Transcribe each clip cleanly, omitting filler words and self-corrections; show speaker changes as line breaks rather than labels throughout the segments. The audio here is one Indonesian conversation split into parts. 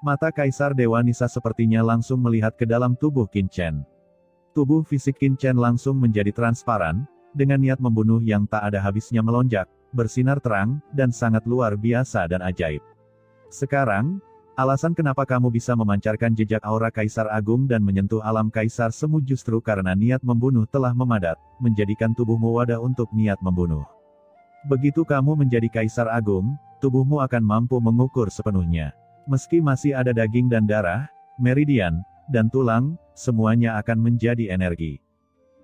Mata Kaisar Dewa Nisa sepertinya langsung melihat ke dalam tubuh Qin Chen. Tubuh fisik Qin Chen langsung menjadi transparan, dengan niat membunuh yang tak ada habisnya melonjak, bersinar terang, dan sangat luar biasa dan ajaib. Sekarang, alasan kenapa kamu bisa memancarkan jejak aura Kaisar Agung dan menyentuh alam Kaisar Semu justru karena niat membunuh telah memadat, menjadikan tubuhmu wadah untuk niat membunuh. Begitu kamu menjadi Kaisar Agung, tubuhmu akan mampu mengukur sepenuhnya. Meski masih ada daging dan darah, meridian, dan tulang, semuanya akan menjadi energi.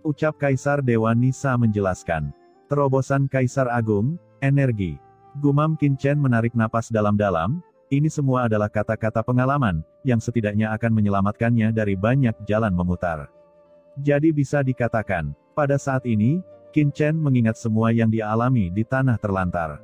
Ucap Kaisar Dewa Nisa menjelaskan. Terobosan Kaisar Agung, energi. Gumam Qin Chen menarik napas dalam-dalam, ini semua adalah kata-kata pengalaman, yang setidaknya akan menyelamatkannya dari banyak jalan memutar. Jadi bisa dikatakan, pada saat ini, Qin Chen mengingat semua yang dia alami di tanah terlantar.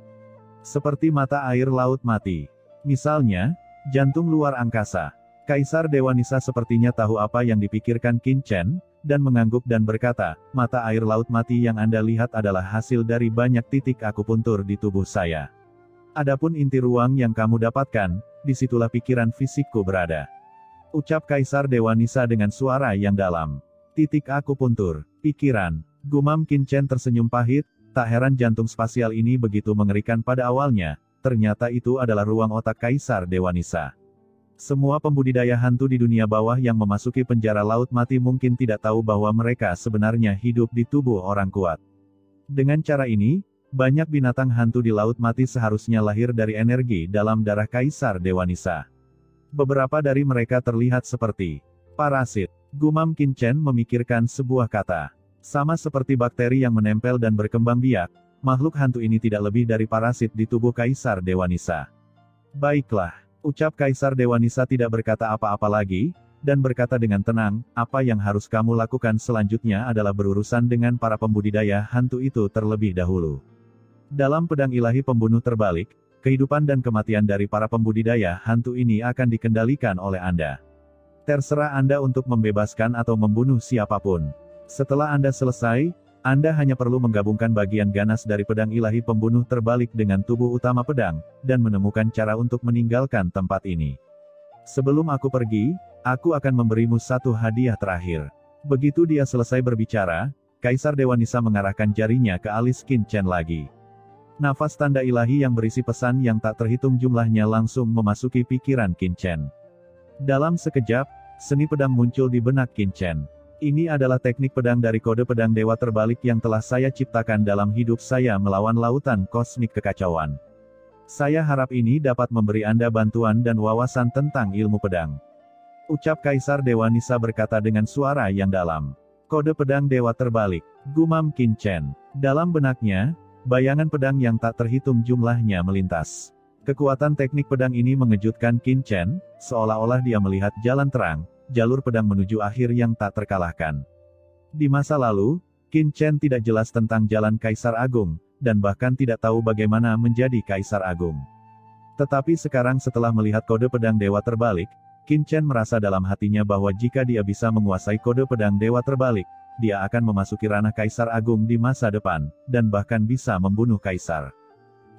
Seperti mata air laut mati. Misalnya, jantung luar angkasa. Kaisar Dewa Nisa sepertinya tahu apa yang dipikirkan Qin Chen, dan mengangguk dan berkata, mata air laut mati yang Anda lihat adalah hasil dari banyak titik akupuntur di tubuh saya. Adapun inti ruang yang kamu dapatkan, disitulah pikiran fisikku berada. Ucap Kaisar Dewa Nisa dengan suara yang dalam. Titik akupuntur, pikiran. Gumam Qin Chen tersenyum pahit, tak heran jantung spasial ini begitu mengerikan pada awalnya, ternyata itu adalah ruang otak Kaisar Dewa Nisa. Semua pembudidaya hantu di dunia bawah yang memasuki penjara laut mati mungkin tidak tahu bahwa mereka sebenarnya hidup di tubuh orang kuat. Dengan cara ini, banyak binatang hantu di laut mati seharusnya lahir dari energi dalam darah Kaisar Dewa Nisa. Beberapa dari mereka terlihat seperti parasit. Gumam Qin Chen memikirkan sebuah kata. Sama seperti bakteri yang menempel dan berkembang biak, makhluk hantu ini tidak lebih dari parasit di tubuh Kaisar Dewa Nisa. Baiklah, ucap Kaisar Dewa Nisa tidak berkata apa-apa lagi, dan berkata dengan tenang, apa yang harus kamu lakukan selanjutnya adalah berurusan dengan para pembudidaya hantu itu terlebih dahulu. Dalam pedang ilahi pembunuh terbalik, kehidupan dan kematian dari para pembudidaya hantu ini akan dikendalikan oleh Anda. Terserah Anda untuk membebaskan atau membunuh siapapun. Setelah Anda selesai, Anda hanya perlu menggabungkan bagian ganas dari pedang ilahi pembunuh terbalik dengan tubuh utama pedang, dan menemukan cara untuk meninggalkan tempat ini. Sebelum aku pergi, aku akan memberimu satu hadiah terakhir. Begitu dia selesai berbicara, Kaisar Dewa Nisa mengarahkan jarinya ke alis Qin Chen lagi. Nafas tanda ilahi yang berisi pesan yang tak terhitung jumlahnya langsung memasuki pikiran Qin Chen. Dalam sekejap, seni pedang muncul di benak Qin Chen. Ini adalah teknik pedang dari kode pedang dewa terbalik yang telah saya ciptakan dalam hidup saya melawan lautan kosmik kekacauan. Saya harap ini dapat memberi Anda bantuan dan wawasan tentang ilmu pedang. Ucap Kaisar Dewa Nisa berkata dengan suara yang dalam. Kode pedang dewa terbalik. Gumam Qin Chen. Dalam benaknya, bayangan pedang yang tak terhitung jumlahnya melintas. Kekuatan teknik pedang ini mengejutkan Qin Chen, seolah-olah dia melihat jalan terang, jalur pedang menuju akhir yang tak terkalahkan. Di masa lalu, Qin Chen tidak jelas tentang jalan Kaisar Agung, dan bahkan tidak tahu bagaimana menjadi Kaisar Agung. Tetapi sekarang setelah melihat kode pedang dewa terbalik, Qin Chen merasa dalam hatinya bahwa jika dia bisa menguasai kode pedang dewa terbalik, dia akan memasuki ranah Kaisar Agung di masa depan, dan bahkan bisa membunuh Kaisar.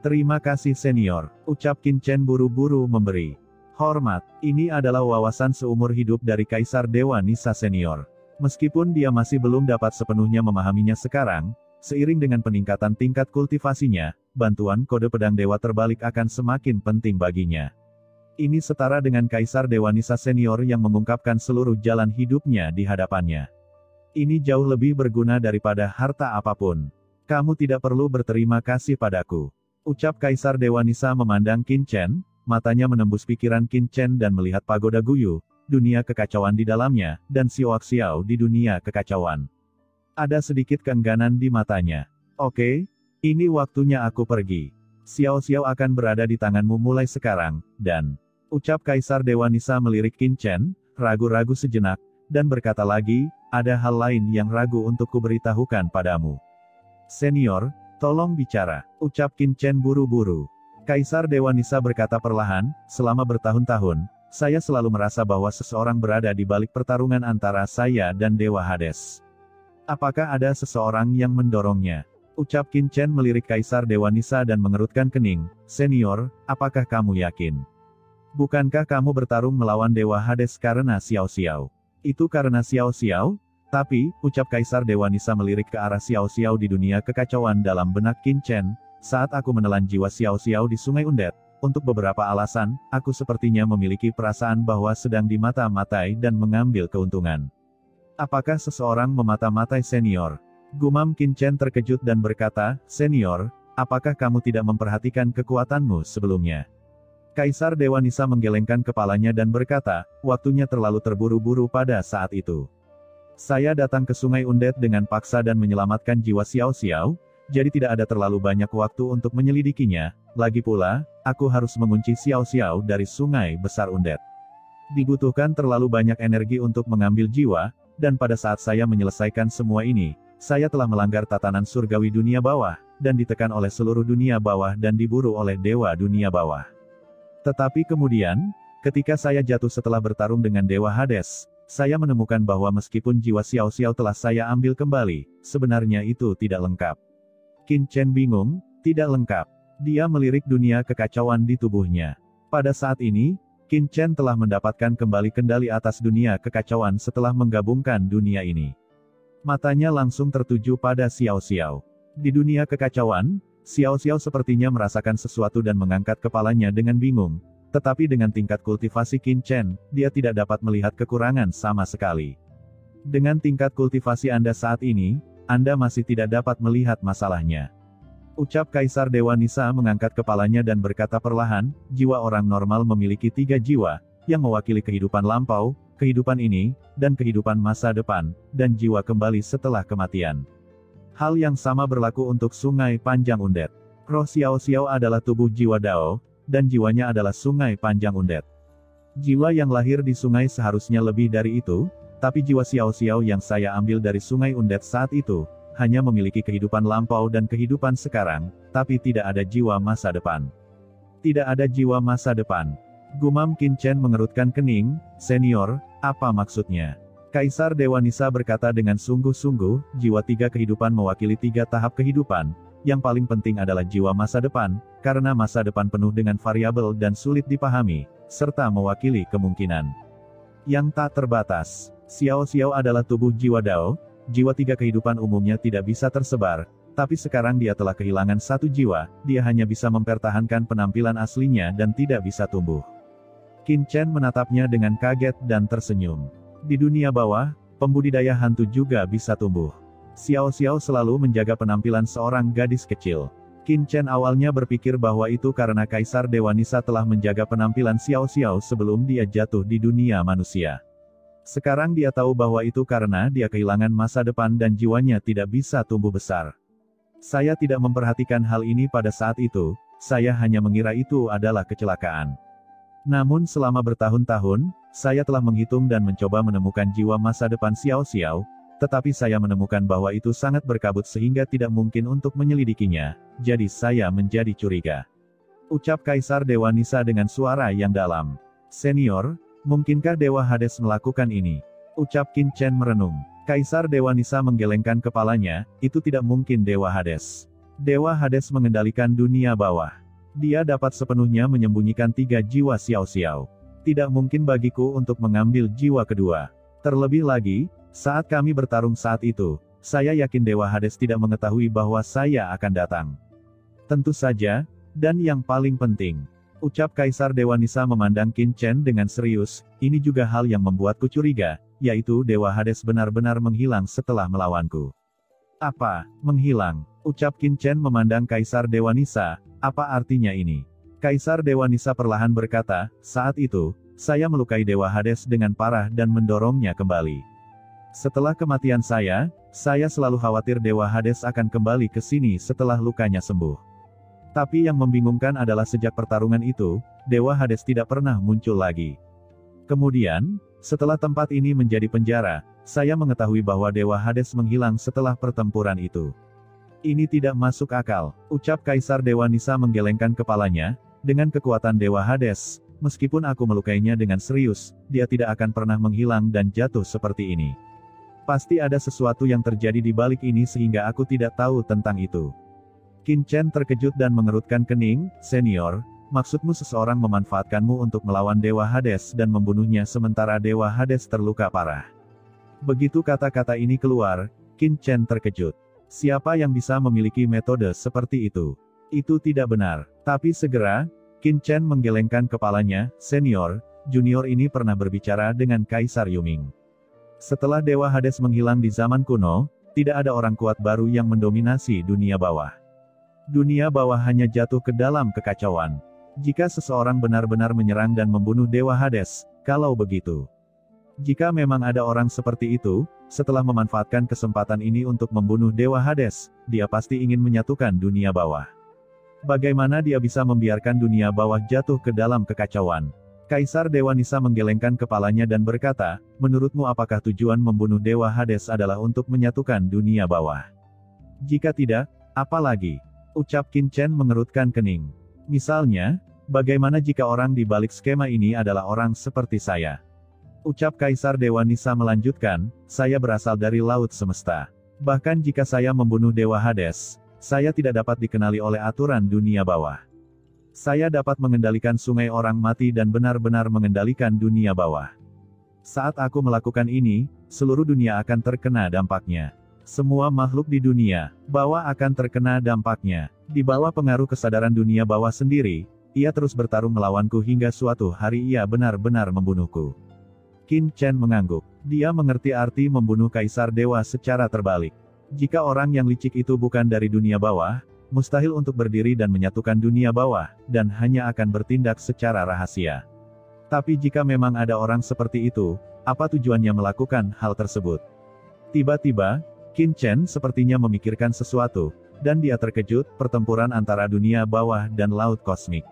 Terima kasih senior, ucap Qin Chen buru-buru memberi hormat. Ini adalah wawasan seumur hidup dari Kaisar Dewa Nisa senior. Meskipun dia masih belum dapat sepenuhnya memahaminya sekarang, seiring dengan peningkatan tingkat kultivasinya, bantuan kode pedang dewa terbalik akan semakin penting baginya. Ini setara dengan Kaisar Dewa Nisa senior yang mengungkapkan seluruh jalan hidupnya di hadapannya. Ini jauh lebih berguna daripada harta apapun. Kamu tidak perlu berterima kasih padaku. Ucap Kaisar Dewa Nisa memandang Qin Chen, matanya menembus pikiran Qin Chen dan melihat pagoda Guyu, dunia kekacauan di dalamnya, dan Xiao Xiao di dunia kekacauan. Ada sedikit keengganan di matanya. Oke, ini waktunya aku pergi. Xiao Xiao akan berada di tanganmu mulai sekarang, dan... Ucap Kaisar Dewa Nisa melirik Qin Chen, ragu-ragu sejenak, dan berkata lagi, ada hal lain yang ragu untuk kuberitahukan padamu. Senior, tolong bicara, ucap Qin Chen buru-buru. Kaisar Dewa Nisa berkata perlahan, selama bertahun-tahun, saya selalu merasa bahwa seseorang berada di balik pertarungan antara saya dan Dewa Hades. Apakah ada seseorang yang mendorongnya? Ucap Qin Chen melirik Kaisar Dewa Nisa dan mengerutkan kening, senior, apakah kamu yakin? Bukankah kamu bertarung melawan Dewa Hades karena Xiao Xiao? Itu karena Xiao Xiao? Tapi, ucap Kaisar Dewa Nisa melirik ke arah Xiao Xiao di dunia kekacauan dalam benak Qin Chen. Saat aku menelan jiwa Xiao Xiao di Sungai Undead, untuk beberapa alasan, aku sepertinya memiliki perasaan bahwa sedang dimata-matai dan mengambil keuntungan. Apakah seseorang memata-matai senior? Gumam Qin Chen terkejut dan berkata, "Senior, apakah kamu tidak memperhatikan kekuatanmu sebelumnya?" Kaisar Dewa Nisa menggelengkan kepalanya dan berkata, "Waktunya terlalu terburu-buru pada saat itu. Saya datang ke Sungai Undead dengan paksa dan menyelamatkan jiwa Xiao Xiao, jadi tidak ada terlalu banyak waktu untuk menyelidikinya. Lagi pula, aku harus mengunci Xiao Xiao dari Sungai Besar Undead. Dibutuhkan terlalu banyak energi untuk mengambil jiwa, dan pada saat saya menyelesaikan semua ini, saya telah melanggar tatanan surgawi dunia bawah, dan ditekan oleh seluruh dunia bawah dan diburu oleh Dewa Dunia Bawah. Tetapi kemudian, ketika saya jatuh setelah bertarung dengan Dewa Hades, saya menemukan bahwa meskipun jiwa Xiao Xiao telah saya ambil kembali, sebenarnya itu tidak lengkap." Qin Chen bingung, tidak lengkap. Dia melirik dunia kekacauan di tubuhnya. Pada saat ini, Qin Chen telah mendapatkan kembali kendali atas dunia kekacauan setelah menggabungkan dunia ini. Matanya langsung tertuju pada Xiao Xiao. Di dunia kekacauan, Xiao Xiao sepertinya merasakan sesuatu dan mengangkat kepalanya dengan bingung. Tetapi dengan tingkat kultivasi Qin Chen, dia tidak dapat melihat kekurangan sama sekali. Dengan tingkat kultivasi Anda saat ini, Anda masih tidak dapat melihat masalahnya. Ucap Kaisar Dewa Nisa mengangkat kepalanya dan berkata perlahan, "Jiwa orang normal memiliki 3 jiwa, yang mewakili kehidupan lampau, kehidupan ini, dan kehidupan masa depan, dan jiwa kembali setelah kematian. Hal yang sama berlaku untuk Sungai Panjang Undead. Roh Xiao Xiao adalah tubuh jiwa Dao, dan jiwanya adalah Sungai Panjang Undead. Jiwa yang lahir di sungai seharusnya lebih dari itu, tapi jiwa Xiao Xiao yang saya ambil dari Sungai Undead saat itu, hanya memiliki kehidupan lampau dan kehidupan sekarang, tapi tidak ada jiwa masa depan. Tidak ada jiwa masa depan." Gumam Qin Chen mengerutkan kening, "Senior, apa maksudnya?" Kaisar Dewa Nisa berkata dengan sungguh-sungguh, "Jiwa 3 kehidupan mewakili 3 tahap kehidupan. Yang paling penting adalah jiwa masa depan, karena masa depan penuh dengan variabel dan sulit dipahami, serta mewakili kemungkinan yang tak terbatas. Xiao Xiao adalah tubuh jiwa Dao. Jiwa 3 kehidupan umumnya tidak bisa tersebar, tapi sekarang dia telah kehilangan 1 jiwa, dia hanya bisa mempertahankan penampilan aslinya dan tidak bisa tumbuh." Qin Chen menatapnya dengan kaget dan tersenyum. Di dunia bawah, pembudidaya hantu juga bisa tumbuh. Xiao Xiao selalu menjaga penampilan seorang gadis kecil. Qin Chen awalnya berpikir bahwa itu karena Kaisar Dewa Nisa telah menjaga penampilan Xiao Xiao sebelum dia jatuh di dunia manusia. Sekarang dia tahu bahwa itu karena dia kehilangan masa depan dan jiwanya tidak bisa tumbuh besar. Saya tidak memperhatikan hal ini pada saat itu, saya hanya mengira itu adalah kecelakaan. Namun selama bertahun-tahun, saya telah menghitung dan mencoba menemukan jiwa masa depan Xiao Xiao, tetapi saya menemukan bahwa itu sangat berkabut sehingga tidak mungkin untuk menyelidikinya, jadi saya menjadi curiga. Ucap Kaisar Dewa Nisa dengan suara yang dalam. "Senior, mungkinkah Dewa Hades melakukan ini?" Ucap Qin Chen merenung. Kaisar Dewa Nisa menggelengkan kepalanya, "Itu tidak mungkin Dewa Hades. Dewa Hades mengendalikan dunia bawah. Dia dapat sepenuhnya menyembunyikan 3 jiwa Xiao Xiao. Tidak mungkin bagiku untuk mengambil jiwa kedua. Terlebih lagi, saat kami bertarung saat itu, saya yakin Dewa Hades tidak mengetahui bahwa saya akan datang. Tentu saja, dan yang paling penting." Ucap Kaisar Dewa Nisa memandang Qin Chen dengan serius, "Ini juga hal yang membuatku curiga, yaitu Dewa Hades benar-benar menghilang setelah melawanku." "Apa, menghilang?" Ucap Qin Chen memandang Kaisar Dewa Nisa, "Apa artinya ini?" Kaisar Dewa Nisa perlahan berkata, "Saat itu, saya melukai Dewa Hades dengan parah dan mendorongnya kembali. Setelah kematian saya selalu khawatir Dewa Hades akan kembali ke sini setelah lukanya sembuh. Tapi yang membingungkan adalah sejak pertarungan itu, Dewa Hades tidak pernah muncul lagi. Kemudian, setelah tempat ini menjadi penjara, saya mengetahui bahwa Dewa Hades menghilang setelah pertempuran itu. Ini tidak masuk akal." Ucap Kaisar Dewa Nisa menggelengkan kepalanya, "Dengan kekuatan Dewa Hades, meskipun aku melukainya dengan serius, dia tidak akan pernah menghilang dan jatuh seperti ini. Pasti ada sesuatu yang terjadi di balik ini sehingga aku tidak tahu tentang itu." Qin Chen terkejut dan mengerutkan kening, "Senior, Maksudmu seseorang memanfaatkanmu untuk melawan Dewa Hades dan membunuhnya sementara Dewa Hades terluka parah. Begitu kata-kata ini keluar, Qin Chen terkejut. Siapa yang bisa memiliki metode seperti itu? Itu tidak benar. Tapi segera, Qin Chen menggelengkan kepalanya. Senior, junior ini pernah berbicara dengan Kaisar Yuming. Setelah Dewa Hades menghilang di zaman kuno, tidak ada orang kuat baru yang mendominasi dunia bawah. Dunia bawah hanya jatuh ke dalam kekacauan. Jika seseorang benar-benar menyerang dan membunuh Dewa Hades, kalau begitu. Jika memang ada orang seperti itu, setelah memanfaatkan kesempatan ini untuk membunuh Dewa Hades, dia pasti ingin menyatukan dunia bawah. Bagaimana dia bisa membiarkan dunia bawah jatuh ke dalam kekacauan? Kaisar Dewa Nisa menggelengkan kepalanya dan berkata, menurutmu apakah tujuan membunuh Dewa Hades adalah untuk menyatukan dunia bawah? Jika tidak, apa lagi? Ucap Qin Chen mengerutkan kening. Misalnya, bagaimana jika orang di balik skema ini adalah orang seperti saya? Ucap Kaisar Dewa Nisa melanjutkan, saya berasal dari laut semesta. Bahkan jika saya membunuh Dewa Hades, saya tidak dapat dikenali oleh aturan dunia bawah. Saya dapat mengendalikan sungai orang mati dan benar-benar mengendalikan dunia bawah. Saat aku melakukan ini, seluruh dunia akan terkena dampaknya. Semua makhluk di dunia bawah akan terkena dampaknya. Di bawah pengaruh kesadaran dunia bawah sendiri, ia terus bertarung melawanku hingga suatu hari ia benar-benar membunuhku. Qin Chen mengangguk. Dia mengerti arti membunuh Kaisar Dewa secara terbalik. Jika orang yang licik itu bukan dari dunia bawah, mustahil untuk berdiri dan menyatukan dunia bawah, dan hanya akan bertindak secara rahasia. Tapi jika memang ada orang seperti itu, apa tujuannya melakukan hal tersebut? Tiba-tiba, Qin Chen sepertinya memikirkan sesuatu, dan dia terkejut, pertempuran antara dunia bawah dan laut kosmik.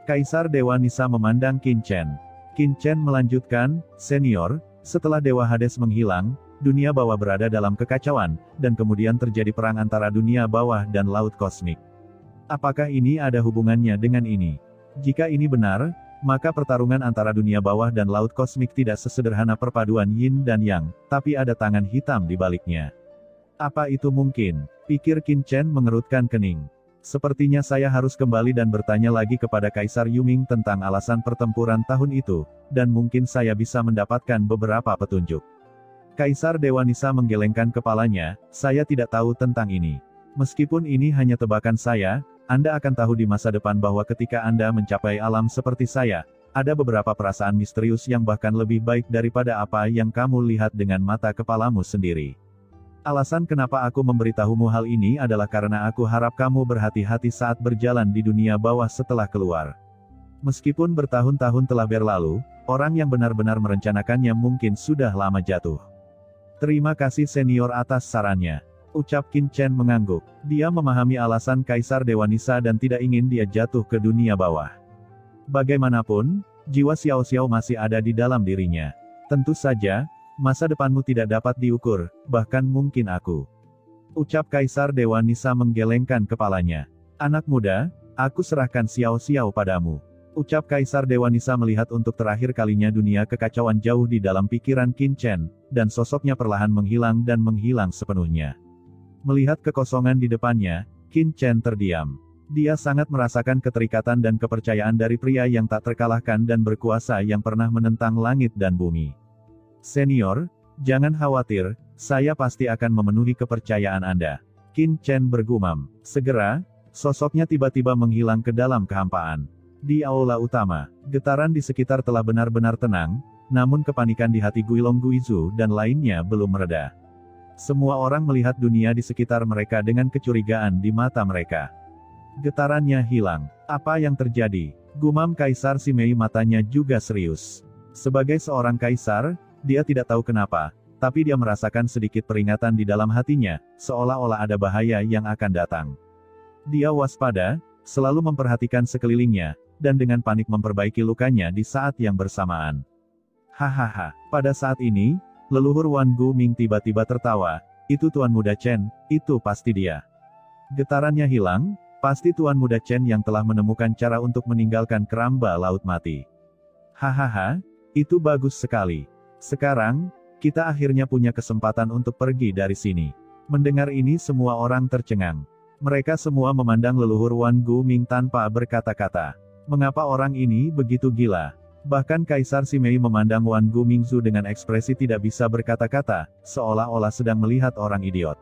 Kaisar Dewa Nisa memandang Qin Chen. Qin Chen melanjutkan, senior, setelah Dewa Hades menghilang, dunia bawah berada dalam kekacauan, dan kemudian terjadi perang antara dunia bawah dan laut kosmik. Apakah ini ada hubungannya dengan ini? Jika ini benar, maka pertarungan antara dunia bawah dan laut kosmik tidak sesederhana perpaduan yin dan yang, tapi ada tangan hitam di baliknya. Apa itu mungkin? Pikir Qin Chen mengerutkan kening. Sepertinya saya harus kembali dan bertanya lagi kepada Kaisar Yuming tentang alasan pertempuran tahun itu, dan mungkin saya bisa mendapatkan beberapa petunjuk. Kaisar Dewa Nisa menggelengkan kepalanya, saya tidak tahu tentang ini. Meskipun ini hanya tebakan saya, Anda akan tahu di masa depan bahwa ketika Anda mencapai alam seperti saya, ada beberapa perasaan misterius yang bahkan lebih baik daripada apa yang kamu lihat dengan mata kepalamu sendiri. Alasan kenapa aku memberitahumu hal ini adalah karena aku harap kamu berhati-hati saat berjalan di dunia bawah setelah keluar. Meskipun bertahun-tahun telah berlalu, orang yang benar-benar merencanakannya mungkin sudah lama jatuh. Terima kasih senior atas sarannya. Ucap Qin Chen mengangguk. Dia memahami alasan Kaisar Dewa Nisa dan tidak ingin dia jatuh ke dunia bawah. Bagaimanapun, jiwa Xiao Xiao masih ada di dalam dirinya. Tentu saja, masa depanmu tidak dapat diukur, bahkan mungkin aku. Ucap Kaisar Dewa Nisa menggelengkan kepalanya. Anak muda, aku serahkan Xiao Xiao padamu. Ucap Kaisar Dewa Nisa melihat untuk terakhir kalinya dunia kekacauan jauh di dalam pikiran Qin Chen, dan sosoknya perlahan menghilang dan menghilang sepenuhnya. Melihat kekosongan di depannya, Qin Chen terdiam. Dia sangat merasakan keterikatan dan kepercayaan dari pria yang tak terkalahkan dan berkuasa yang pernah menentang langit dan bumi. Senior, jangan khawatir, saya pasti akan memenuhi kepercayaan Anda. Qin Chen bergumam. Segera, sosoknya tiba-tiba menghilang ke dalam kehampaan. Di aula utama, getaran di sekitar telah benar-benar tenang, namun kepanikan di hati Guilong Guizu dan lainnya belum mereda. Semua orang melihat dunia di sekitar mereka dengan kecurigaan di mata mereka. Getarannya hilang. Apa yang terjadi? Gumam Kaisar Simei, matanya juga serius. Sebagai seorang kaisar, dia tidak tahu kenapa, tapi dia merasakan sedikit peringatan di dalam hatinya, seolah-olah ada bahaya yang akan datang. Dia waspada, selalu memperhatikan sekelilingnya, dan dengan panik memperbaiki lukanya di saat yang bersamaan. Hahaha, pada saat ini, leluhur Wan Guming tiba-tiba tertawa, itu Tuan Muda Chen, itu pasti dia. Getarannya hilang, pasti Tuan Muda Chen yang telah menemukan cara untuk meninggalkan keramba laut mati. Hahaha, itu bagus sekali. Sekarang, kita akhirnya punya kesempatan untuk pergi dari sini. Mendengar ini semua orang tercengang. Mereka semua memandang leluhur Wan Guming tanpa berkata-kata. Mengapa orang ini begitu gila? Bahkan Kaisar Simei memandang Wan Gumingzu dengan ekspresi tidak bisa berkata-kata, seolah-olah sedang melihat orang idiot.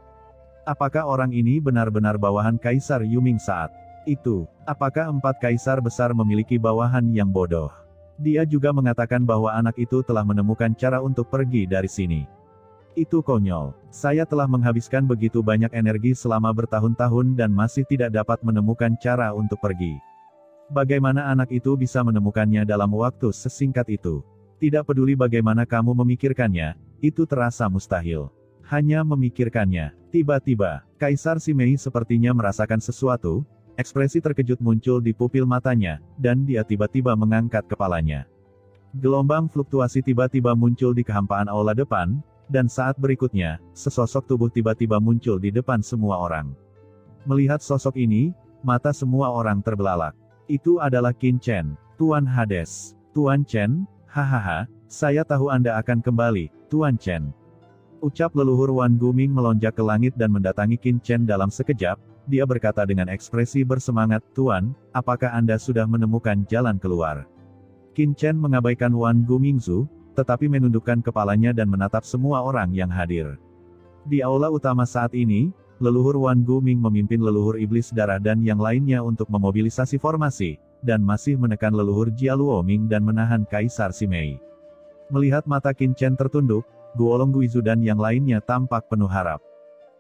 Apakah orang ini benar-benar bawahan Kaisar Yuming saat itu? Apakah 4 kaisar besar memiliki bawahan yang bodoh? Dia juga mengatakan bahwa anak itu telah menemukan cara untuk pergi dari sini. Itu konyol. Saya telah menghabiskan begitu banyak energi selama bertahun-tahun dan masih tidak dapat menemukan cara untuk pergi. Bagaimana anak itu bisa menemukannya dalam waktu sesingkat itu? Tidak peduli bagaimana kamu memikirkannya, itu terasa mustahil. Hanya memikirkannya. Tiba-tiba, Kaisar Simei sepertinya merasakan sesuatu, ekspresi terkejut muncul di pupil matanya, dan dia tiba-tiba mengangkat kepalanya. Gelombang fluktuasi tiba-tiba muncul di kehampaan aula depan, dan saat berikutnya, sesosok tubuh tiba-tiba muncul di depan semua orang. Melihat sosok ini, mata semua orang terbelalak. Itu adalah Qin Chen, Tuan Hades. Tuan Chen, hahaha, saya tahu Anda akan kembali, Tuan Chen. Ucap leluhur Wan Guming melonjak ke langit dan mendatangi Qin Chen dalam sekejap, dia berkata dengan ekspresi bersemangat, Tuan, apakah Anda sudah menemukan jalan keluar? Qin Chen mengabaikan Wan Gumingzu, tetapi menundukkan kepalanya dan menatap semua orang yang hadir. Di aula utama saat ini, leluhur Wan Guming memimpin leluhur iblis darah dan yang lainnya untuk memobilisasi formasi, dan masih menekan leluhur Jia Luoming dan menahan Kaisar Simei. Melihat mata Qin Chen tertunduk, Guolong Guizu dan yang lainnya tampak penuh harap.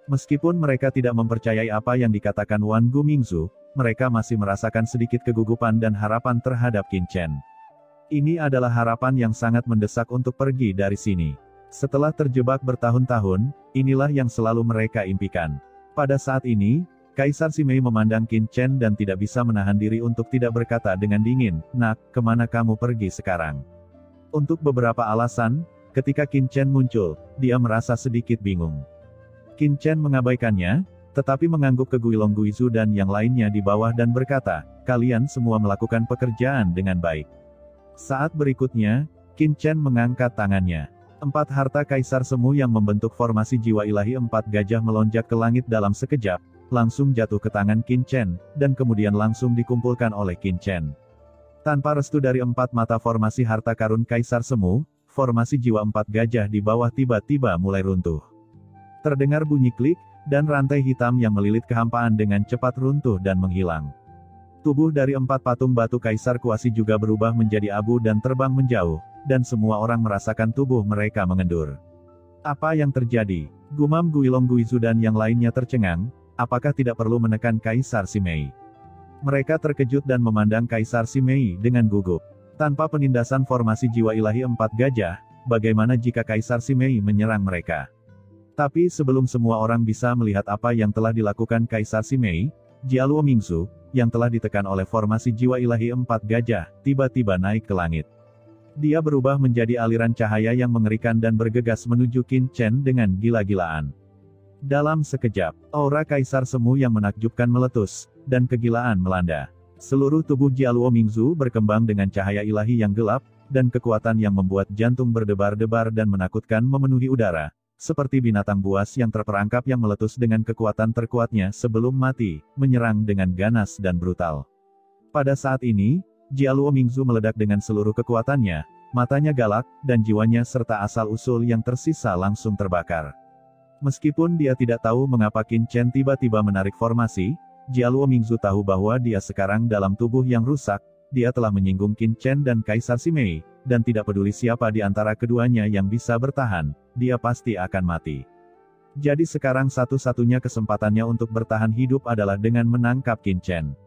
Meskipun mereka tidak mempercayai apa yang dikatakan Wan Gumingzu, mereka masih merasakan sedikit kegugupan dan harapan terhadap Qin Chen. Ini adalah harapan yang sangat mendesak untuk pergi dari sini. Setelah terjebak bertahun-tahun, inilah yang selalu mereka impikan. Pada saat ini, Kaisar Simei memandang Qin Chen dan tidak bisa menahan diri untuk tidak berkata dengan dingin, Nak, kemana kamu pergi sekarang? Untuk beberapa alasan, ketika Qin Chen muncul, dia merasa sedikit bingung. Qin Chen mengabaikannya, tetapi mengangguk ke Guilong Guizu dan yang lainnya di bawah dan berkata, kalian semua melakukan pekerjaan dengan baik. Saat berikutnya, Qin Chen mengangkat tangannya. 4 harta kaisar semu yang membentuk formasi jiwa ilahi 4 gajah melonjak ke langit dalam sekejap, langsung jatuh ke tangan Qin Chen, dan kemudian langsung dikumpulkan oleh Qin Chen. Tanpa restu dari 4 mata formasi harta karun kaisar semu, formasi jiwa 4 gajah di bawah tiba-tiba mulai runtuh. Terdengar bunyi klik, dan rantai hitam yang melilit kehampaan dengan cepat runtuh dan menghilang. Tubuh dari 4 patung batu kaisar kuasi juga berubah menjadi abu dan terbang menjauh, dan semua orang merasakan tubuh mereka mengendur. Apa yang terjadi? Gumam Guilong Guizu dan yang lainnya tercengang, apakah tidak perlu menekan Kaisar Simei? Mereka terkejut dan memandang Kaisar Simei dengan gugup. Tanpa penindasan formasi jiwa ilahi 4 gajah, bagaimana jika Kaisar Simei menyerang mereka? Tapi sebelum semua orang bisa melihat apa yang telah dilakukan Kaisar Simei, Jia Luomingzu, yang telah ditekan oleh formasi jiwa ilahi 4 gajah, tiba-tiba naik ke langit. Dia berubah menjadi aliran cahaya yang mengerikan dan bergegas menuju Qin Chen dengan gila-gilaan. Dalam sekejap, aura Kaisar Semu yang menakjubkan meletus, dan kegilaan melanda. Seluruh tubuh Jia Luomingzu berkembang dengan cahaya ilahi yang gelap, dan kekuatan yang membuat jantung berdebar-debar dan menakutkan memenuhi udara. Seperti binatang buas yang terperangkap yang meletus dengan kekuatan terkuatnya sebelum mati, menyerang dengan ganas dan brutal. Pada saat ini, Jia Luomingzu meledak dengan seluruh kekuatannya, matanya galak, dan jiwanya serta asal-usul yang tersisa langsung terbakar. Meskipun dia tidak tahu mengapa Qin Chen tiba-tiba menarik formasi, Jia Luomingzu tahu bahwa dia sekarang dalam tubuh yang rusak, dia telah menyinggung Qin Chen dan Kaisar Simei, dan tidak peduli siapa di antara keduanya yang bisa bertahan, dia pasti akan mati. Jadi sekarang satu-satunya kesempatannya untuk bertahan hidup adalah dengan menangkap Qin Chen.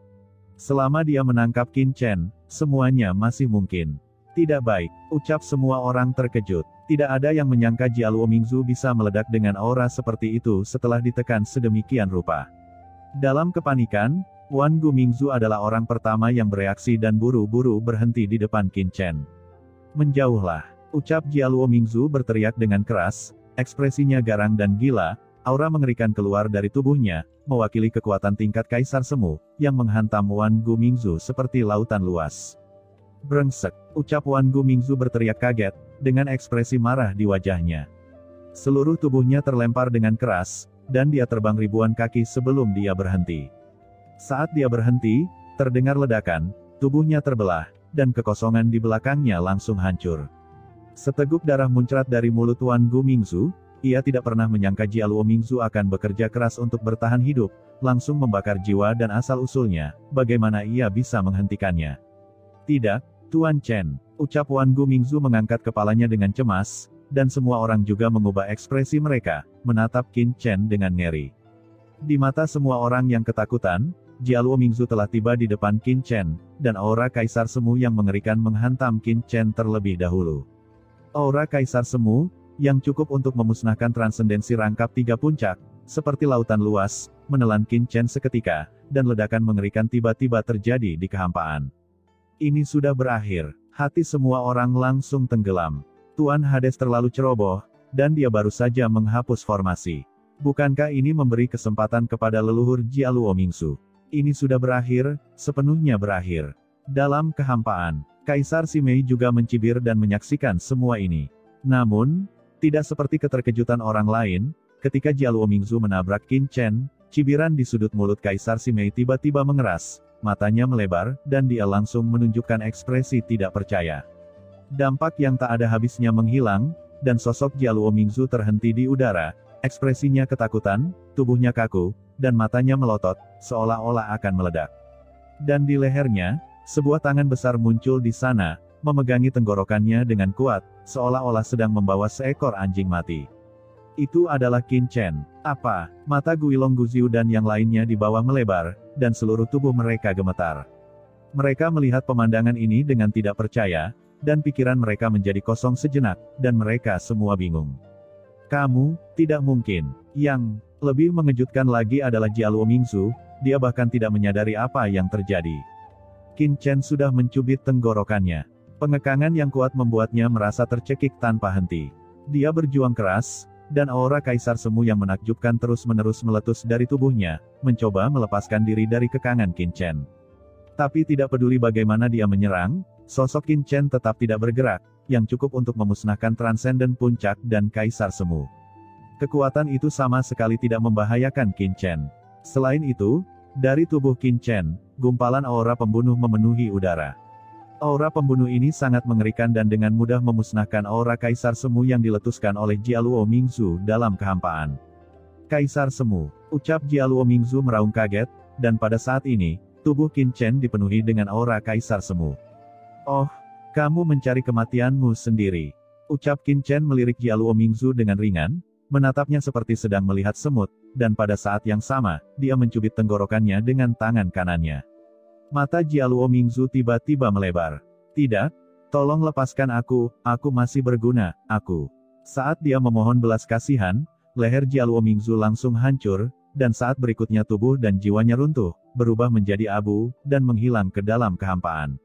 Selama dia menangkap Qin Chen, semuanya masih mungkin. Tidak baik, ucap semua orang terkejut. Tidak ada yang menyangka Jia Luomingzu bisa meledak dengan aura seperti itu setelah ditekan sedemikian rupa. Dalam kepanikan, Wan Gumingzu adalah orang pertama yang bereaksi dan buru-buru berhenti di depan Qin Chen. Menjauhlah, ucap Jia Luomingzu berteriak dengan keras, ekspresinya garang dan gila, aura mengerikan keluar dari tubuhnya, mewakili kekuatan tingkat Kaisar Semu, yang menghantam Wan Gumingzu seperti lautan luas. Brengsek, ucap Wan Gumingzu berteriak kaget, dengan ekspresi marah di wajahnya. Seluruh tubuhnya terlempar dengan keras, dan dia terbang ribuan kaki sebelum dia berhenti. Saat dia berhenti, terdengar ledakan, tubuhnya terbelah, dan kekosongan di belakangnya langsung hancur. Seteguk darah muncrat dari mulut Wan Gu Mingzu. Ia tidak pernah menyangka Jialuo Mingzu akan bekerja keras untuk bertahan hidup, langsung membakar jiwa dan asal-usulnya, bagaimana ia bisa menghentikannya. Tidak, Tuan Chen, ucap Wan Gu Mingzu mengangkat kepalanya dengan cemas, dan semua orang juga mengubah ekspresi mereka, menatap Qin Chen dengan ngeri. Di mata semua orang yang ketakutan, Jialuo Mingzu telah tiba di depan Qin Chen, dan aura Kaisar Semu yang mengerikan menghantam Qin Chen terlebih dahulu. Aura Kaisar Semu, yang cukup untuk memusnahkan transendensi rangkap tiga puncak, seperti lautan luas, menelan Qin Chen seketika, dan ledakan mengerikan tiba-tiba terjadi di kehampaan. Ini sudah berakhir, hati semua orang langsung tenggelam. Tuan Hades terlalu ceroboh, dan dia baru saja menghapus formasi. Bukankah ini memberi kesempatan kepada leluhur Jialuo Mingzu? Ini sudah berakhir, sepenuhnya berakhir. Dalam kehampaan, Kaisar Simei juga mencibir dan menyaksikan semua ini. Namun, tidak seperti keterkejutan orang lain, ketika Jialuo Mingzu menabrak Qin Chen, cibiran di sudut mulut Kaisar Simei tiba-tiba mengeras, matanya melebar, dan dia langsung menunjukkan ekspresi tidak percaya. Dampak yang tak ada habisnya menghilang, dan sosok Jialuo Mingzu terhenti di udara, ekspresinya ketakutan, tubuhnya kaku, dan matanya melotot, seolah-olah akan meledak. Dan di lehernya, sebuah tangan besar muncul di sana, memegangi tenggorokannya dengan kuat, seolah-olah sedang membawa seekor anjing mati. Itu adalah Qin Chen. Apa? Mata Guilong Guziu dan yang lainnya di bawah melebar, dan seluruh tubuh mereka gemetar. Mereka melihat pemandangan ini dengan tidak percaya, dan pikiran mereka menjadi kosong sejenak, dan mereka semua bingung. Kamu, tidak mungkin. Yang lebih mengejutkan lagi adalah Jialuo Mingzu, dia bahkan tidak menyadari apa yang terjadi. Qin Chen sudah mencubit tenggorokannya. Pengekangan yang kuat membuatnya merasa tercekik tanpa henti. Dia berjuang keras, dan aura Kaisar Semu yang menakjubkan terus-menerus meletus dari tubuhnya, mencoba melepaskan diri dari kekangan Qin Chen. Tapi tidak peduli bagaimana dia menyerang, sosok Qin Chen tetap tidak bergerak, yang cukup untuk memusnahkan transenden puncak dan Kaisar Semu. Kekuatan itu sama sekali tidak membahayakan Qin Chen. Selain itu, dari tubuh Qin Chen, gumpalan aura pembunuh memenuhi udara. Aura pembunuh ini sangat mengerikan dan dengan mudah memusnahkan aura Kaisar Semu yang diletuskan oleh Jialuo Mingzu dalam kehampaan. Kaisar Semu, ucap Jialuo Mingzu meraung kaget, dan pada saat ini, tubuh Qin Chen dipenuhi dengan aura Kaisar Semu. Oh, kamu mencari kematianmu sendiri. Ucap Qin Chen melirik Jialuo Mingzu dengan ringan, menatapnya seperti sedang melihat semut, dan pada saat yang sama, dia mencubit tenggorokannya dengan tangan kanannya. Mata Jialuo Mingzu tiba-tiba melebar. Tidak, tolong lepaskan aku masih berguna, aku. Saat dia memohon belas kasihan, leher Jialuo Mingzu langsung hancur, dan saat berikutnya tubuh dan jiwanya runtuh, berubah menjadi abu, dan menghilang ke dalam kehampaan.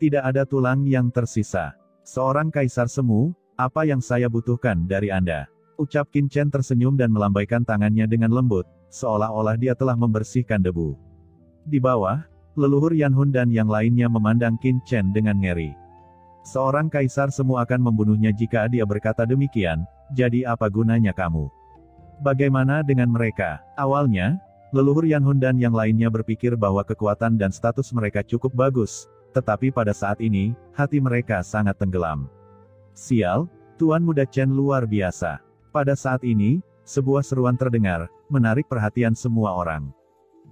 Tidak ada tulang yang tersisa. Seorang Kaisar Semu, apa yang saya butuhkan dari Anda? Ucap Qin Chen tersenyum dan melambaikan tangannya dengan lembut, seolah-olah dia telah membersihkan debu. Di bawah, leluhur Yanhun dan yang lainnya memandang Qin Chen dengan ngeri. Seorang Kaisar Semu akan membunuhnya jika dia berkata demikian, jadi apa gunanya kamu? Bagaimana dengan mereka? Awalnya, leluhur Yanhun dan yang lainnya berpikir bahwa kekuatan dan status mereka cukup bagus, tetapi pada saat ini, hati mereka sangat tenggelam. Sial, Tuan Muda Chen luar biasa. Pada saat ini, sebuah seruan terdengar, menarik perhatian semua orang.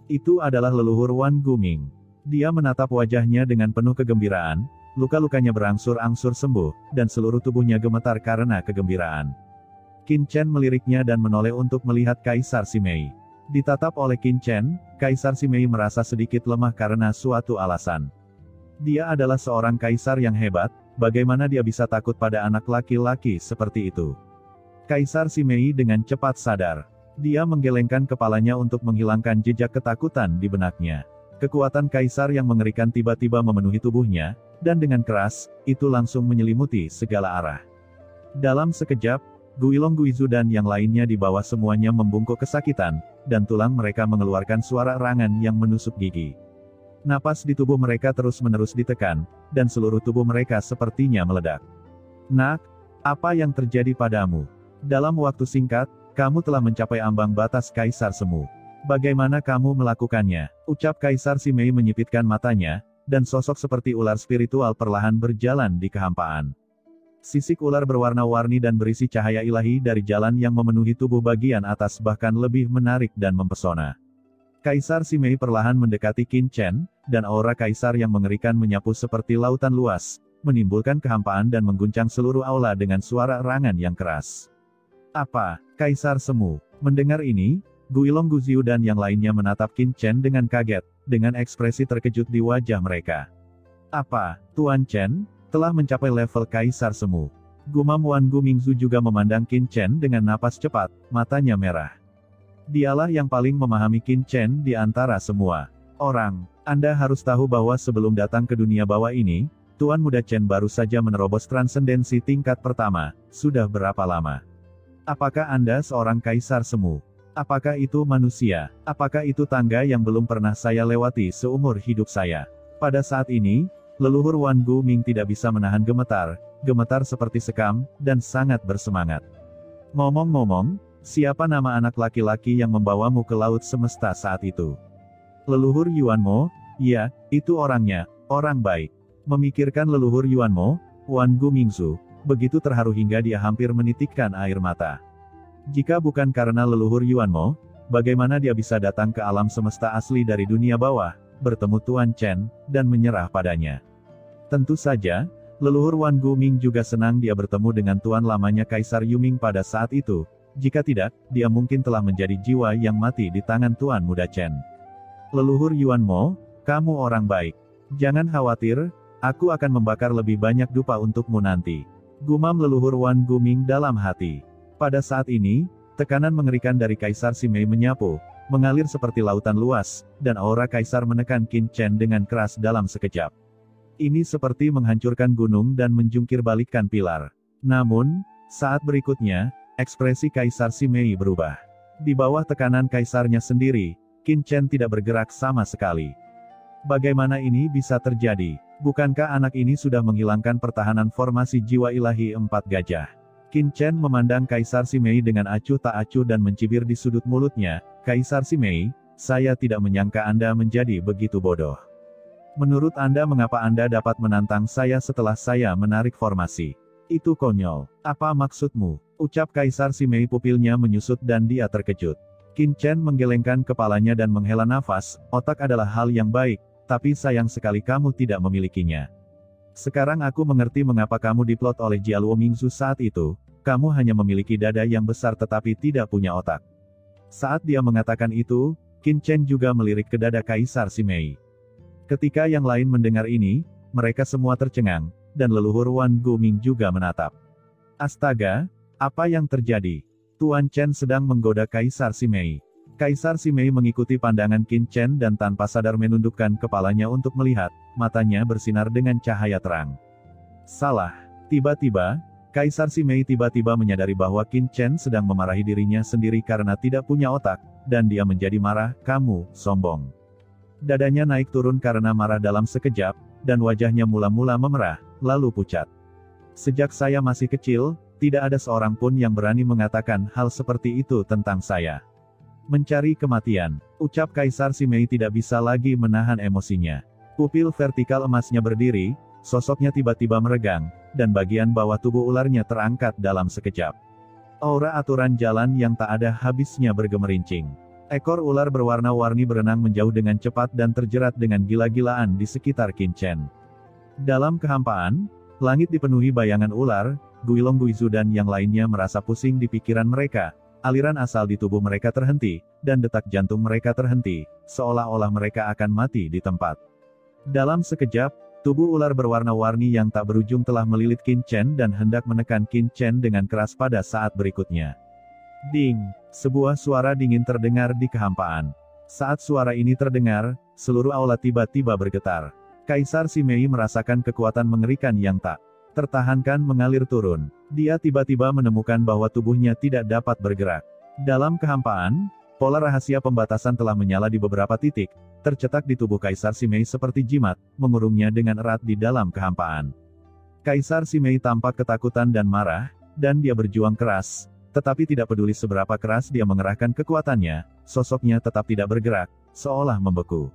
Itu adalah leluhur Wan Guming. Dia menatap wajahnya dengan penuh kegembiraan, luka-lukanya berangsur-angsur sembuh, dan seluruh tubuhnya gemetar karena kegembiraan. Qin Chen meliriknya dan menoleh untuk melihat Kaisar Simei. Ditatap oleh Qin Chen, Kaisar Simei merasa sedikit lemah karena suatu alasan. Dia adalah seorang kaisar yang hebat, bagaimana dia bisa takut pada anak laki-laki seperti itu? Kaisar Simei dengan cepat sadar. Dia menggelengkan kepalanya untuk menghilangkan jejak ketakutan di benaknya. Kekuatan kaisar yang mengerikan tiba-tiba memenuhi tubuhnya, dan dengan keras, itu langsung menyelimuti segala arah. Dalam sekejap, Guilong Guizu dan yang lainnya di bawah semuanya membungkuk kesakitan, dan tulang mereka mengeluarkan suara erangan yang menusuk gigi. Napas di tubuh mereka terus-menerus ditekan, dan seluruh tubuh mereka sepertinya meledak. Nak, apa yang terjadi padamu? Dalam waktu singkat, kamu telah mencapai ambang batas Kaisar Semu. Bagaimana kamu melakukannya? Ucap Kaisar Simei menyipitkan matanya, dan sosok seperti ular spiritual perlahan berjalan di kehampaan. Sisik ular berwarna-warni dan berisi cahaya ilahi dari jalan yang memenuhi tubuh bagian atas bahkan lebih menarik dan mempesona. Kaisar Simei perlahan mendekati Qin Chen, dan aura kaisar yang mengerikan menyapu seperti lautan luas, menimbulkan kehampaan dan mengguncang seluruh aula dengan suara erangan yang keras. Apa, Kaisar Semu? Mendengar ini, Guilong Guziu dan yang lainnya menatap Qin Chen dengan kaget, dengan ekspresi terkejut di wajah mereka. Apa, Tuan Chen, telah mencapai level Kaisar Semu? Gumam Wan Gu Mingzu juga memandang Qin Chen dengan napas cepat, matanya merah. Dialah yang paling memahami Qin Chen di antara semua orang. Anda harus tahu bahwa sebelum datang ke dunia bawah ini, Tuan Muda Chen baru saja menerobos transendensi tingkat pertama. Sudah berapa lama? Apakah Anda seorang Kaisar Semu? Apakah itu manusia? Apakah itu tangga yang belum pernah saya lewati seumur hidup saya? Pada saat ini, leluhur Wan Gu Ming tidak bisa menahan gemetar seperti sekam, dan sangat bersemangat. Ngomong-ngomong, siapa nama anak laki-laki yang membawamu ke laut semesta saat itu? Leluhur Yuan Mo? Ya, itu orangnya, orang baik. Memikirkan leluhur Yuan Mo, Wan Gu Mingzu begitu terharu hingga dia hampir menitikkan air mata. Jika bukan karena leluhur Yuan Mo, bagaimana dia bisa datang ke alam semesta asli dari dunia bawah, bertemu Tuan Chen, dan menyerah padanya? Tentu saja, leluhur Wan Gu Ming juga senang dia bertemu dengan tuan lamanya Kaisar Yuming pada saat itu. Jika tidak, dia mungkin telah menjadi jiwa yang mati di tangan Tuan Muda Chen. Leluhur Yuan Mo, kamu orang baik. Jangan khawatir, aku akan membakar lebih banyak dupa untukmu nanti. Gumam leluhur Wan Gu Ming dalam hati. Pada saat ini, tekanan mengerikan dari Kaisar Simei menyapu, mengalir seperti lautan luas, dan aura Kaisar menekan Qin Chen dengan keras dalam sekejap. Ini seperti menghancurkan gunung dan menjungkir balikkan pilar. Namun, saat berikutnya, ekspresi Kaisar Simei berubah. Di bawah tekanan kaisarnya sendiri, Qin Chen tidak bergerak sama sekali. Bagaimana ini bisa terjadi? Bukankah anak ini sudah menghilangkan pertahanan formasi jiwa ilahi 4 gajah? Qin Chen memandang Kaisar Simei dengan acuh tak acuh dan mencibir di sudut mulutnya. Kaisar Simei, saya tidak menyangka Anda menjadi begitu bodoh. Menurut Anda mengapa Anda dapat menantang saya setelah saya menarik formasi? Itu konyol. Apa maksudmu? Ucap Kaisar Simei, pupilnya menyusut dan dia terkejut. Qin Chen menggelengkan kepalanya dan menghela nafas, otak adalah hal yang baik, tapi sayang sekali kamu tidak memilikinya. Sekarang aku mengerti mengapa kamu diplot oleh Jialuo Mingzu saat itu, kamu hanya memiliki dada yang besar tetapi tidak punya otak. Saat dia mengatakan itu, Qin Chen juga melirik ke dada Kaisar Simei. Ketika yang lain mendengar ini, mereka semua tercengang, dan leluhur Wan Gu Ming juga menatap. Astaga, apa yang terjadi? Tuan Chen sedang menggoda Kaisar Simei. Kaisar Simei mengikuti pandangan Qin Chen dan tanpa sadar menundukkan kepalanya untuk melihat, matanya bersinar dengan cahaya terang. Salah. Tiba-tiba, Kaisar Simei tiba-tiba menyadari bahwa Qin Chen sedang memarahi dirinya sendiri karena tidak punya otak, dan dia menjadi marah, kamu, sombong. Dadanya naik turun karena marah dalam sekejap, dan wajahnya mula-mula memerah, lalu pucat. Sejak saya masih kecil, tidak ada seorang pun yang berani mengatakan hal seperti itu tentang saya. Mencari kematian, ucap Kaisar Simei tidak bisa lagi menahan emosinya. Pupil vertikal emasnya berdiri, sosoknya tiba-tiba meregang, dan bagian bawah tubuh ularnya terangkat dalam sekejap. Aura aturan jalan yang tak ada habisnya bergemerincing. Ekor ular berwarna-warni berenang menjauh dengan cepat dan terjerat dengan gila-gilaan di sekitar Qin Chen. Dalam kehampaan, langit dipenuhi bayangan ular. Guilong Guizu dan yang lainnya merasa pusing di pikiran mereka. Aliran asal di tubuh mereka terhenti, dan detak jantung mereka terhenti, seolah-olah mereka akan mati di tempat. Dalam sekejap, tubuh ular berwarna-warni yang tak berujung telah melilit Qin Chen dan hendak menekan Qin Chen dengan keras pada saat berikutnya. Ding! Sebuah suara dingin terdengar di kehampaan. Saat suara ini terdengar, seluruh aula tiba-tiba bergetar. Kaisar Simei merasakan kekuatan mengerikan yang tak tertahankan mengalir turun. Dia tiba-tiba menemukan bahwa tubuhnya tidak dapat bergerak. Dalam kehampaan, pola rahasia pembatasan telah menyala di beberapa titik, tercetak di tubuh Kaisar Simei seperti jimat, mengurungnya dengan erat di dalam kehampaan. Kaisar Simei tampak ketakutan dan marah, dan dia berjuang keras, tetapi tidak peduli seberapa keras dia mengerahkan kekuatannya, sosoknya tetap tidak bergerak, seolah membeku.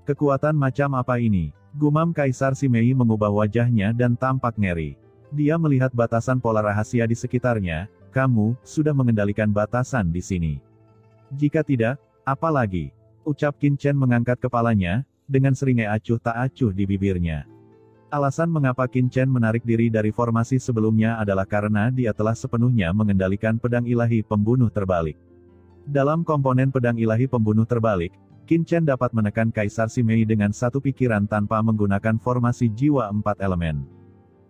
Kekuatan macam apa ini? Gumam Kaisar Simei mengubah wajahnya dan tampak ngeri. Dia melihat batasan pola rahasia di sekitarnya. Kamu sudah mengendalikan batasan di sini. Jika tidak, apa lagi? Ucap Qin Chen mengangkat kepalanya, dengan seringai acuh tak acuh di bibirnya. Alasan mengapa Qin Chen menarik diri dari formasi sebelumnya adalah karena dia telah sepenuhnya mengendalikan pedang ilahi pembunuh terbalik. Dalam komponen pedang ilahi pembunuh terbalik, Qin Chen dapat menekan Kaisar Simei dengan satu pikiran tanpa menggunakan formasi jiwa 4 elemen.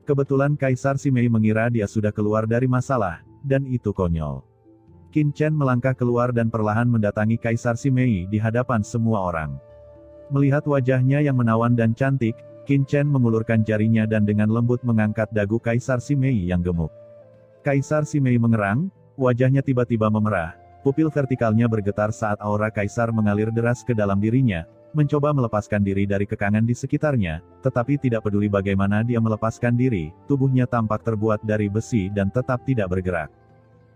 Kebetulan Kaisar Simei mengira dia sudah keluar dari masalah, dan itu konyol. Qin Chen melangkah keluar dan perlahan mendatangi Kaisar Simei di hadapan semua orang. Melihat wajahnya yang menawan dan cantik, Qin Chen mengulurkan jarinya dan dengan lembut mengangkat dagu Kaisar Simei yang gemuk. Kaisar Simei mengerang, wajahnya tiba-tiba memerah, pupil vertikalnya bergetar saat aura Kaisar mengalir deras ke dalam dirinya, mencoba melepaskan diri dari kekangan di sekitarnya, tetapi tidak peduli bagaimana dia melepaskan diri, tubuhnya tampak terbuat dari besi dan tetap tidak bergerak.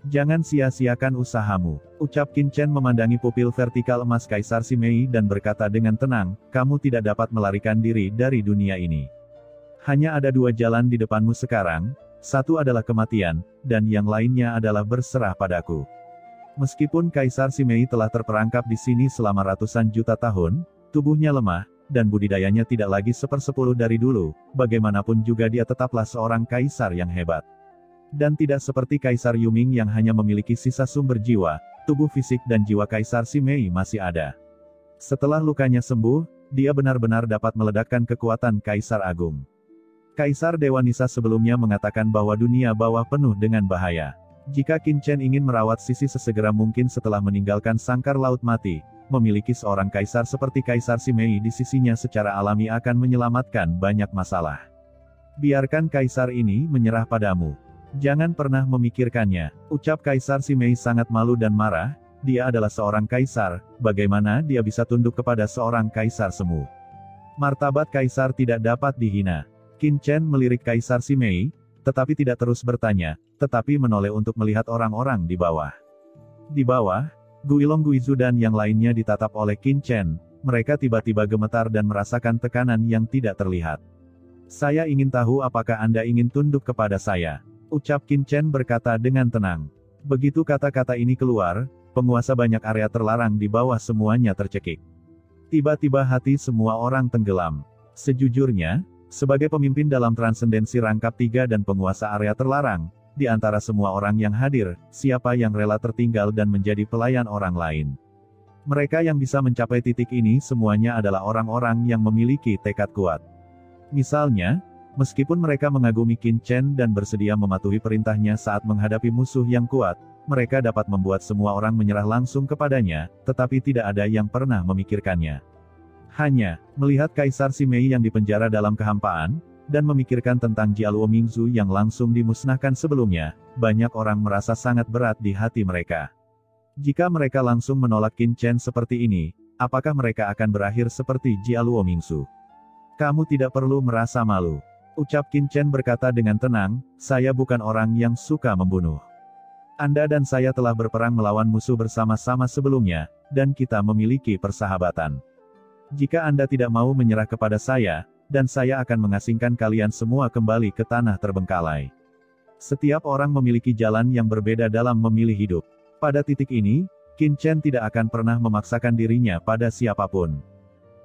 Jangan sia-siakan usahamu, ucap Qin Chen memandangi pupil vertikal emas Kaisar Simei dan berkata dengan tenang, kamu tidak dapat melarikan diri dari dunia ini. Hanya ada dua jalan di depanmu sekarang, satu adalah kematian, dan yang lainnya adalah berserah padaku. Meskipun Kaisar Simei telah terperangkap di sini selama ratusan juta tahun, tubuhnya lemah, dan budidayanya tidak lagi sepersepuluh dari dulu, bagaimanapun juga dia tetaplah seorang kaisar yang hebat. Dan tidak seperti Kaisar Yuming yang hanya memiliki sisa sumber jiwa, tubuh fisik dan jiwa Kaisar Simei masih ada. Setelah lukanya sembuh, dia benar-benar dapat meledakkan kekuatan Kaisar Agung. Kaisar Dewa Nisa sebelumnya mengatakan bahwa dunia bawah penuh dengan bahaya. Jika Qin Chen ingin merawat sisi sesegera mungkin setelah meninggalkan sangkar laut mati, memiliki seorang kaisar seperti Kaisar Simei di sisinya secara alami akan menyelamatkan banyak masalah. Biarkan kaisar ini menyerah padamu. Jangan pernah memikirkannya, ucap Kaisar Simei sangat malu dan marah, dia adalah seorang kaisar, bagaimana dia bisa tunduk kepada seorang kaisar semu. Martabat kaisar tidak dapat dihina. Qin Chen melirik Kaisar Simei, tetapi tidak terus bertanya, tetapi menoleh untuk melihat orang-orang di bawah. Di bawah, Guilong Guizu dan yang lainnya ditatap oleh Qin Chen, mereka tiba-tiba gemetar dan merasakan tekanan yang tidak terlihat. Saya ingin tahu apakah Anda ingin tunduk kepada saya, ucap Qin Chen berkata dengan tenang. Begitu kata-kata ini keluar, penguasa banyak area terlarang di bawah semuanya tercekik. Tiba-tiba hati semua orang tenggelam. Sejujurnya, sebagai pemimpin dalam transendensi rangkap 3 dan penguasa area terlarang, di antara semua orang yang hadir, siapa yang rela tertinggal dan menjadi pelayan orang lain? Mereka yang bisa mencapai titik ini semuanya adalah orang-orang yang memiliki tekad kuat. Misalnya, meskipun mereka mengagumi Qin Chen dan bersedia mematuhi perintahnya saat menghadapi musuh yang kuat, mereka dapat membuat semua orang menyerah langsung kepadanya, tetapi tidak ada yang pernah memikirkannya. Hanya, melihat Kaisar Simei yang dipenjara dalam kehampaan, dan memikirkan tentang Jialuo Mingzu yang langsung dimusnahkan sebelumnya, banyak orang merasa sangat berat di hati mereka. Jika mereka langsung menolak Qin Chen seperti ini, apakah mereka akan berakhir seperti Jialuo Mingzu? Kamu tidak perlu merasa malu, ucap Qin Chen berkata dengan tenang, saya bukan orang yang suka membunuh. Anda dan saya telah berperang melawan musuh bersama-sama sebelumnya, dan kita memiliki persahabatan. Jika Anda tidak mau menyerah kepada saya, dan saya akan mengasingkan kalian semua kembali ke tanah terbengkalai. Setiap orang memiliki jalan yang berbeda dalam memilih hidup. Pada titik ini, Qin Chen tidak akan pernah memaksakan dirinya pada siapapun.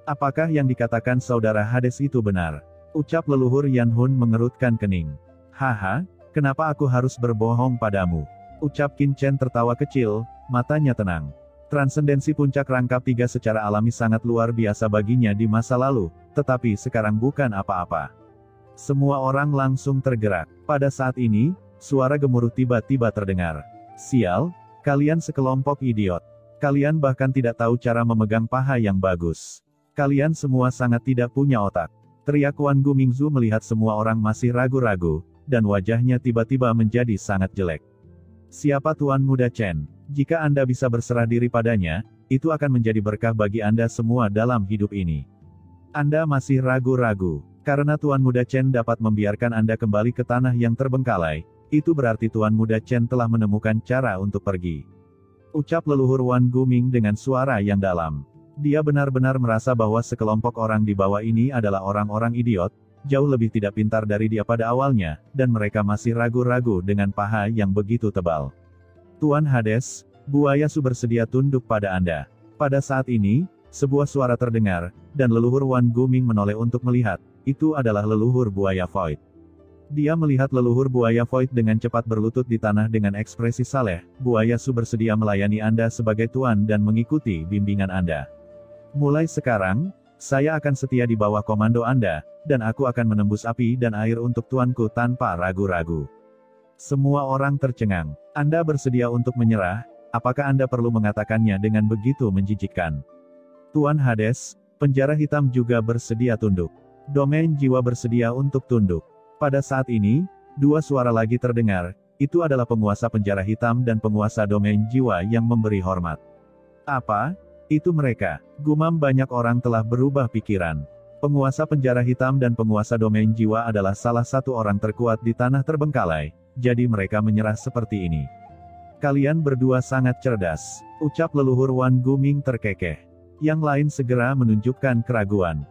Apakah yang dikatakan saudara Hades itu benar? Ucap leluhur Yan Hun mengerutkan kening. Haha, kenapa aku harus berbohong padamu? Ucap Qin Chen tertawa kecil, matanya tenang. Transendensi puncak rangkap 3 secara alami sangat luar biasa baginya di masa lalu, tetapi sekarang bukan apa-apa. Semua orang langsung tergerak. Pada saat ini, suara gemuruh tiba-tiba terdengar. Sial, kalian sekelompok idiot. Kalian bahkan tidak tahu cara memegang paha yang bagus. Kalian semua sangat tidak punya otak. Teriak Wan Gumingzu melihat semua orang masih ragu-ragu, dan wajahnya tiba-tiba menjadi sangat jelek. Siapa Tuan Muda Chen? Jika Anda bisa berserah diri padanya, itu akan menjadi berkah bagi Anda semua dalam hidup ini. Anda masih ragu-ragu, karena Tuan Muda Chen dapat membiarkan Anda kembali ke tanah yang terbengkalai, itu berarti Tuan Muda Chen telah menemukan cara untuk pergi. Ucap leluhur Wan Guming dengan suara yang dalam. Dia benar-benar merasa bahwa sekelompok orang di bawah ini adalah orang-orang idiot, jauh lebih tidak pintar dari dia pada awalnya, dan mereka masih ragu-ragu dengan paha yang begitu tebal. Tuan Hades, buaya Su bersedia tunduk pada Anda. Pada saat ini, sebuah suara terdengar, dan leluhur Wan Guming menoleh untuk melihat. Itu adalah leluhur buaya Void. Dia melihat leluhur buaya Void dengan cepat berlutut di tanah dengan ekspresi saleh. Buaya Su bersedia melayani Anda sebagai tuan dan mengikuti bimbingan Anda. Mulai sekarang, saya akan setia di bawah komando Anda, dan aku akan menembus api dan air untuk tuanku tanpa ragu-ragu. Semua orang tercengang. Anda bersedia untuk menyerah? Apakah Anda perlu mengatakannya dengan begitu menjijikkan? Tuan Hades, penjara hitam juga bersedia tunduk. Domain jiwa bersedia untuk tunduk. Pada saat ini, dua suara lagi terdengar, itu adalah penguasa penjara hitam dan penguasa domain jiwa yang memberi hormat. Apa? Itu mereka. Gumam banyak orang telah berubah pikiran. Penguasa penjara hitam dan penguasa domain jiwa adalah salah satu orang terkuat di tanah terbengkalai, jadi mereka menyerah seperti ini. Kalian berdua sangat cerdas, ucap leluhur Wan Guming terkekeh. Yang lain segera menunjukkan keraguan.